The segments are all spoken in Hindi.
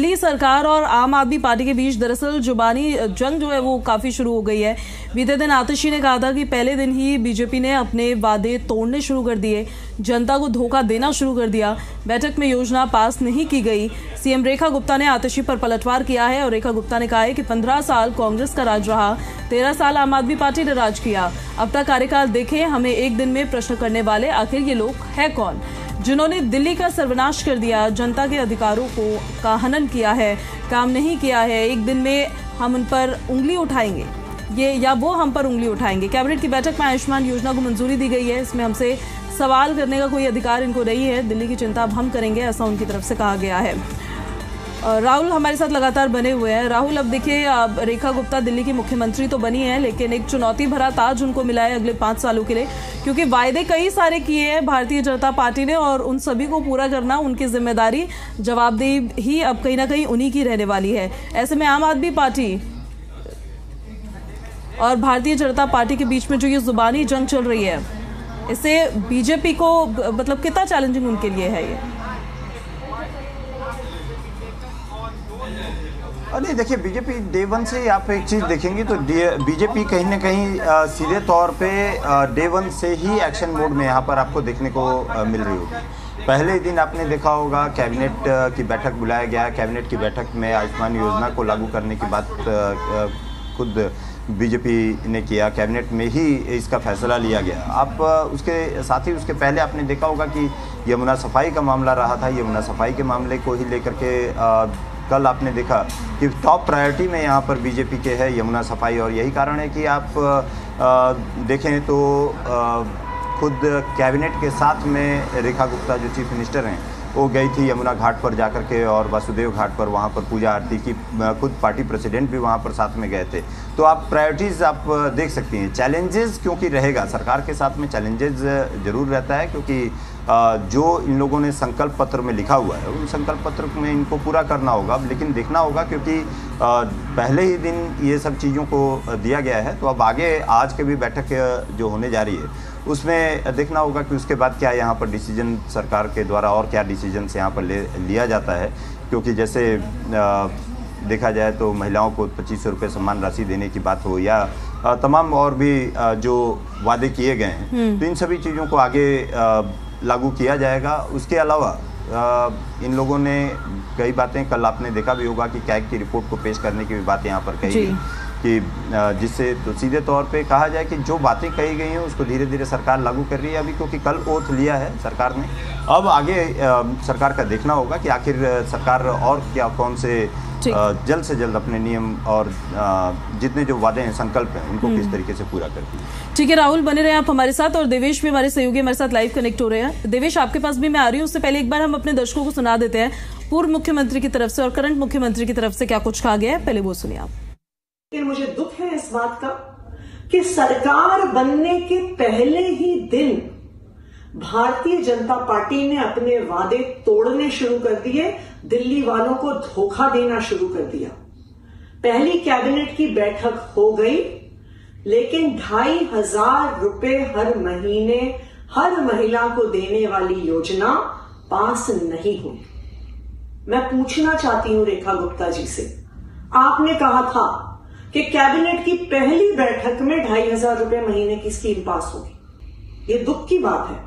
दिल्ली सरकार और आम आदमी पार्टी के बीच दरअसल जुबानी जंग जो है वो काफी शुरू हो गई है। बीते दिन आतिशी ने कहा था कि पहले दिन ही बीजेपी ने अपने वादे तोड़ने शुरू कर दिए, जनता को धोखा देना शुरू कर दिया। बैठक में योजना पास नहीं की गई। सीएम रेखा गुप्ता ने आतिशी पर पलटवार किया है और रेखा गुप्ता ने कहा है कि 15 साल कांग्रेस का राज रहा, 13 साल आम आदमी पार्टी ने राज किया। अपना कार्यकाल देखें, हमें एक दिन में प्रश्न करने वाले आखिर ये लोग है कौन, जिन्होंने दिल्ली का सर्वनाश कर दिया, जनता के अधिकारों का हनन किया है, काम नहीं किया है। एक दिन में हम उन पर उंगली उठाएंगे, ये या वो हम पर उंगली उठाएंगे। कैबिनेट की बैठक में आयुष्मान योजना को मंजूरी दी गई है। इसमें हमसे सवाल करने का कोई अधिकार इनको नहीं है। दिल्ली की चिंता अब हम करेंगे, ऐसा उनकी तरफ से कहा गया है। राहुल हमारे साथ लगातार बने हुए हैं। राहुल, अब देखिए, रेखा गुप्ता दिल्ली की मुख्यमंत्री तो बनी है, लेकिन एक चुनौती भरा ताज उनको मिला है अगले 5 सालों के लिए, क्योंकि वायदे कई सारे किए हैं भारतीय जनता पार्टी ने और उन सभी को पूरा करना उनकी जिम्मेदारी, जवाबदेही ही अब कहीं ना कहीं उन्हीं की रहने वाली है। ऐसे में आम आदमी पार्टी और भारतीय जनता पार्टी के बीच में जो ये जुबानी जंग चल रही है, इससे बीजेपी को मतलब कितना चैलेंजिंग उनके लिए है ये? नहीं, देखिए, बीजेपी डे वन से आप एक चीज़ देखेंगे तो बीजेपी कहीं ना कहीं सीधे तौर पे डे वन से ही एक्शन मोड में यहाँ पर आपको देखने को मिल रही होगी। पहले दिन आपने देखा होगा कैबिनेट की बैठक बुलाया गया। कैबिनेट की बैठक में आयुष्मान योजना को लागू करने की बात खुद बीजेपी ने किया। कैबिनेट में ही इसका फैसला लिया गया। आप उसके साथ ही उसके पहले आपने देखा होगा कि यमुना सफाई का मामला रहा था। यमुना सफाई के मामले को ही लेकर के कल आपने देखा कि टॉप प्रायोरिटी में यहाँ पर बीजेपी के है यमुना सफाई, और यही कारण है कि आप देखें तो खुद कैबिनेट के साथ में रेखा गुप्ता जो चीफ मिनिस्टर हैं वो गई थी यमुना घाट पर जाकर के, और वासुदेव घाट पर वहाँ पर पूजा आरती की। खुद पार्टी प्रेसिडेंट भी वहाँ पर साथ में गए थे। तो आप प्रायोरिटीज़ आप देख सकती हैं। चैलेंजेस क्योंकि रहेगा, सरकार के साथ में चैलेंजेस ज़रूर रहता है, क्योंकि जो इन लोगों ने संकल्प पत्र में लिखा हुआ है उन संकल्प पत्र में इनको पूरा करना होगा। लेकिन देखना होगा, क्योंकि पहले ही दिन ये सब चीज़ों को दिया गया है, तो अब आगे आज के भी बैठक जो होने जा रही है उसमें देखना होगा कि उसके बाद क्या यहाँ पर डिसीजन सरकार के द्वारा और क्या डिसीजन यहाँ पर लिया जाता है। क्योंकि जैसे देखा जाए तो महिलाओं को 2500 रुपये सम्मान राशि देने की बात हो, या तमाम और भी जो वादे किए गए हैं, तो इन सभी चीज़ों को आगे लागू किया जाएगा। उसके अलावा इन लोगों ने कई बातें, कल आपने देखा भी होगा कि कैग की रिपोर्ट को पेश करने की भी बात यहाँ पर कही गई, कि जिससे तो सीधे तौर पे कहा जाए कि जो बातें कही गई हैं उसको धीरे धीरे सरकार लागू कर रही है अभी, क्योंकि कल ओथ लिया है सरकार ने। अब आगे सरकार का देखना होगा कि आखिर सरकार और क्या कौन से जल्द से जल्द अपने नियम और जितने जो वादे हैं, संकल्प हैं, उनको किस तरीके से पूरा करती है। ठीक है राहुल, बने रहे आप हमारे साथ, और देवेश भी हमारे सहयोगी हमारे साथ लाइव कनेक्ट हो रहे हैं। देवेश, आपके पास भी मैं आ रही हूँ। उससे पहले एक बार हम अपने दर्शकों को सुना देते हैं पूर्व मुख्यमंत्री की तरफ से और करंट मुख्यमंत्री की तरफ से क्या कुछ कहा गया है, पहले वो सुनिए आप। मुझे दुख है इस बात का कि सरकार बनने के पहले ही दिन भारतीय जनता पार्टी ने अपने वादे तोड़ने शुरू कर दिए, दिल्ली वालों को धोखा देना शुरू कर दिया। पहली कैबिनेट की बैठक हो गई, लेकिन 2500 रुपए हर महीने हर महिला को देने वाली योजना पास नहीं हुई। मैं पूछना चाहती हूं रेखा गुप्ता जी से, आपने कहा था कि कैबिनेट की पहली बैठक में 2500 रुपए महीने की स्कीम पास होगी। ये दुख की बात है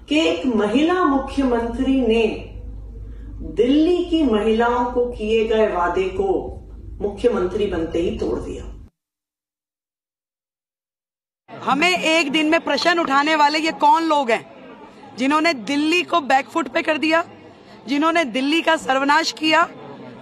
कि एक महिला मुख्यमंत्री ने दिल्ली की महिलाओं को किए गए वादे को मुख्यमंत्री बनते ही तोड़ दिया। हमें एक दिन में प्रश्न उठाने वाले ये कौन लोग हैं जिन्होंने दिल्ली को बैकफुट पे कर दिया, जिन्होंने दिल्ली का सर्वनाश किया,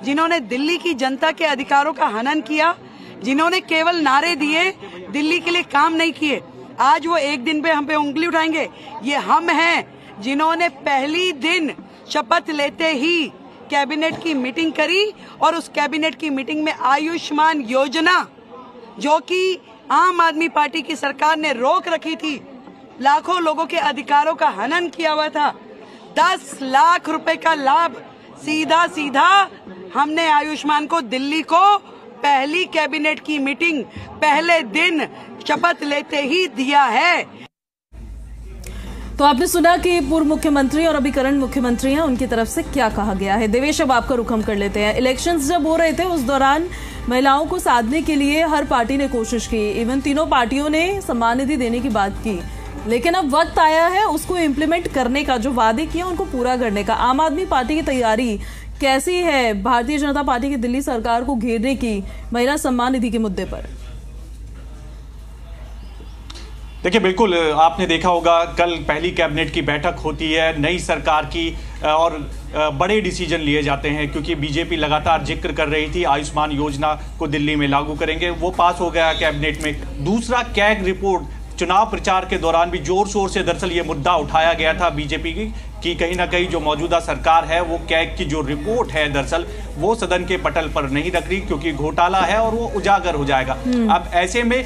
जिन्होंने दिल्ली की जनता के अधिकारों का हनन किया, जिन्होंने केवल नारे दिए, दिल्ली के लिए काम नहीं किए। आज वो एक दिन पे हम पे उंगली उठाएंगे। ये हम हैं जिन्होंने पहली दिन शपथ लेते ही कैबिनेट की मीटिंग करी, और उस कैबिनेट की मीटिंग में आयुष्मान योजना, जो कि आम आदमी पार्टी की सरकार ने रोक रखी थी, लाखों लोगों के अधिकारों का हनन किया हुआ था, 10 लाख रुपए का लाभ सीधा सीधा हमने आयुष्मान को दिल्ली को पहली कैबिनेट की मीटिंग पहले दिन शपथ लेते ही दिया है। तो आपने सुना कि पूर्व मुख्यमंत्री और अभी करंट मुख्यमंत्री हैं, उनकी तरफ से क्या कहा गया है। देवेश, अब आपका रुख हम कर लेते हैं। इलेक्शंस जब हो रहे थे उस दौरान महिलाओं को साधने के लिए हर पार्टी ने कोशिश की, इवन तीनों पार्टियों ने सम्मान निधि देने की बात की, लेकिन अब वक्त आया है उसको इम्प्लीमेंट करने का, जो वादे किए उनको पूरा करने का। आम आदमी पार्टी की तैयारी कैसी है भारतीय जनता पार्टी की दिल्ली सरकार को घेरने की महिला सम्मान निधि के मुद्दे पर? देखिए, बिल्कुल आपने देखा होगा कल पहली कैबिनेट की बैठक होती है नई सरकार की और बड़े डिसीजन लिए जाते हैं, क्योंकि बीजेपी लगातार जिक्र कर रही थी आयुष्मान योजना को दिल्ली में लागू करेंगे, वो पास हो गया कैबिनेट में। दूसरा, कैग रिपोर्ट चुनाव प्रचार के दौरान भी जोर शोर से दरअसल ये मुद्दा उठाया गया था बीजेपी की कहीं ना कहीं जो मौजूदा सरकार है वो कैग की जो रिपोर्ट है दरअसल वो सदन के पटल पर नहीं रख रही, क्योंकि घोटाला है और वो उजागर हो जाएगा। अब ऐसे में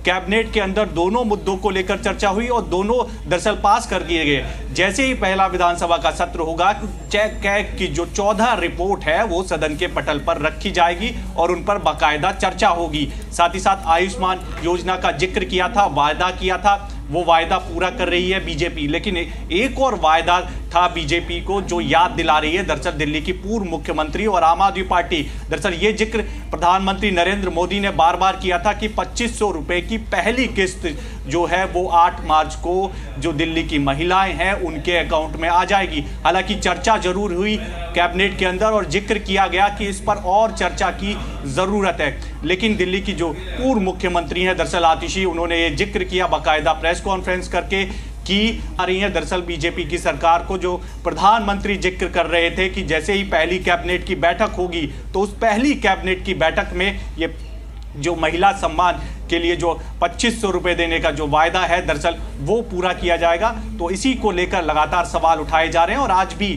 कैबिनेट के अंदर दोनों मुद्दों को लेकर चर्चा हुई और दोनों दरअसल पास कर दिए गए। जैसे ही पहला विधानसभा का सत्र होगा, कैग की जो 14 रिपोर्ट है वो सदन के पटल पर रखी जाएगी और उन पर बाकायदा चर्चा होगी। साथ ही साथ आयुष्मान योजना का जिक्र किया था, वायदा किया था, वो वायदा पूरा कर रही है बीजेपी, लेकिन एक और वायदा था बीजेपी को जो याद दिला रही है दरअसल दिल्ली की पूर्व मुख्यमंत्री और आम आदमी पार्टी। दरअसल ये जिक्र प्रधानमंत्री नरेंद्र मोदी ने बार बार किया था कि 2500 रुपए की पहली किस्त जो है वो 8 मार्च को जो दिल्ली की महिलाएं हैं उनके अकाउंट में आ जाएगी। हालांकि चर्चा जरूर हुई कैबिनेट के अंदर और जिक्र किया गया कि इस पर और चर्चा की जरूरत है, लेकिन दिल्ली की जो पूर्व मुख्यमंत्री हैं दरअसल आतिशी, उन्होंने ये जिक्र किया बाकायदा प्रेस कॉन्फ्रेंस करके की आ रही है दरअसल बीजेपी की सरकार को। जो प्रधानमंत्री जिक्र कर रहे थे कि जैसे ही पहली कैबिनेट की बैठक होगी तो उस पहली कैबिनेट की बैठक में ये जो महिला सम्मान के लिए जो 2500 रुपए देने का जो वायदा है दरअसल वो पूरा किया जाएगा। तो इसी को लेकर लगातार सवाल उठाए जा रहे हैं और आज भी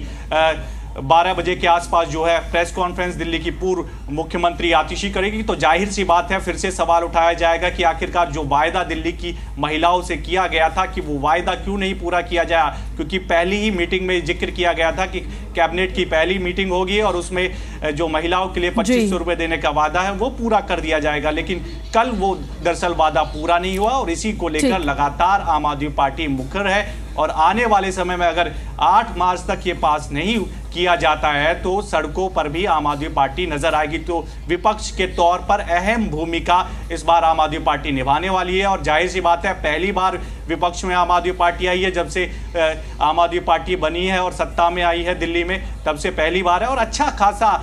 12 बजे के आसपास जो है प्रेस कॉन्फ्रेंस दिल्ली की पूर्व मुख्यमंत्री आतिशी करेगी, तो जाहिर सी बात है फिर से सवाल उठाया जाएगा कि आखिरकार जो वायदा दिल्ली की महिलाओं से किया गया था कि वो वायदा क्यों नहीं पूरा किया जाए, क्योंकि पहली ही मीटिंग में जिक्र किया गया था कि कैबिनेट की पहली मीटिंग होगी और उसमें जो महिलाओं के लिए 2500 रुपए देने का वादा है वो पूरा कर दिया जाएगा, लेकिन कल वो दरअसल वादा पूरा नहीं हुआ और इसी को लेकर लगातार आम आदमी पार्टी मुखर है। और आने वाले समय में अगर 8 मार्च तक ये पास नहीं किया जाता है तो सड़कों पर भी आम आदमी पार्टी नजर आएगी। तो विपक्ष के तौर पर अहम भूमिका इस बार आम आदमी पार्टी निभाने वाली है और जाहिर सी बात है पहली बार विपक्ष में आम आदमी पार्टी आई है जब से आम आदमी पार्टी बनी है और सत्ता में आई है दिल्ली में, तब से पहली बार है और अच्छा खासा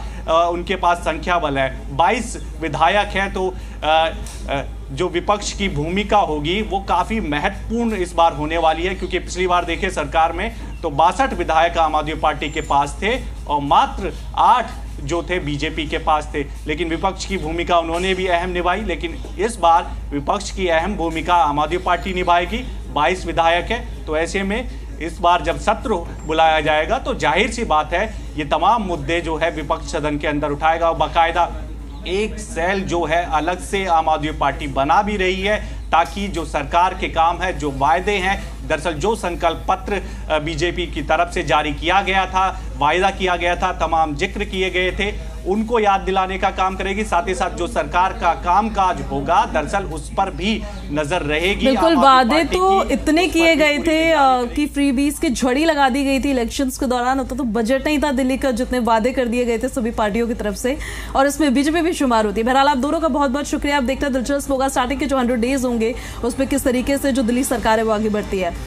उनके पास संख्या बल है, 22 विधायक हैं। तो जो विपक्ष की भूमिका होगी वो काफ़ी महत्वपूर्ण इस बार होने वाली है, क्योंकि पिछली बार देखे सरकार में तो 62 विधायक आम आदमी पार्टी के पास थे और मात्र 8 जो थे बीजेपी के पास थे, लेकिन विपक्ष की भूमिका उन्होंने भी अहम निभाई। लेकिन इस बार विपक्ष की अहम भूमिका आम आदमी पार्टी निभाएगी, 22 विधायक है, तो ऐसे में इस बार जब सत्र बुलाया जाएगा तो जाहिर सी बात है ये तमाम मुद्दे जो है विपक्ष सदन के अंदर उठाएगा और बाकायदा एक सेल जो है अलग से आम आदमी पार्टी बना भी रही है ताकि जो सरकार के काम है, जो वायदे हैं, दरअसल जो संकल्प पत्र बीजेपी की तरफ से जारी किया गया था, वायदा किया गया था, तमाम जिक्र किए गए थे, उनको याद दिलाने का काम करेगी। साथ ही साथ जो सरकार का कामकाज होगा दरअसल उस पर भी नजर रहेगी। बिल्कुल, वादे तो इतने किए गए थे कि फ्रीबीज की झड़ी लगा दी गई थी इलेक्शंस के दौरान, होता तो बजट नहीं था दिल्ली का, जितने वादे कर दिए गए थे सभी पार्टियों की तरफ से, और इसमें बीजेपी भी शुमार होती है। बहरहाल आप दोनों का बहुत बहुत शुक्रिया। आप देखते हैं दिलचस्प होगा स्टार्टिंग के जो 100 डेज होंगे उसमें किस तरीके से जो दिल्ली सरकार है वो आगे बढ़ती है।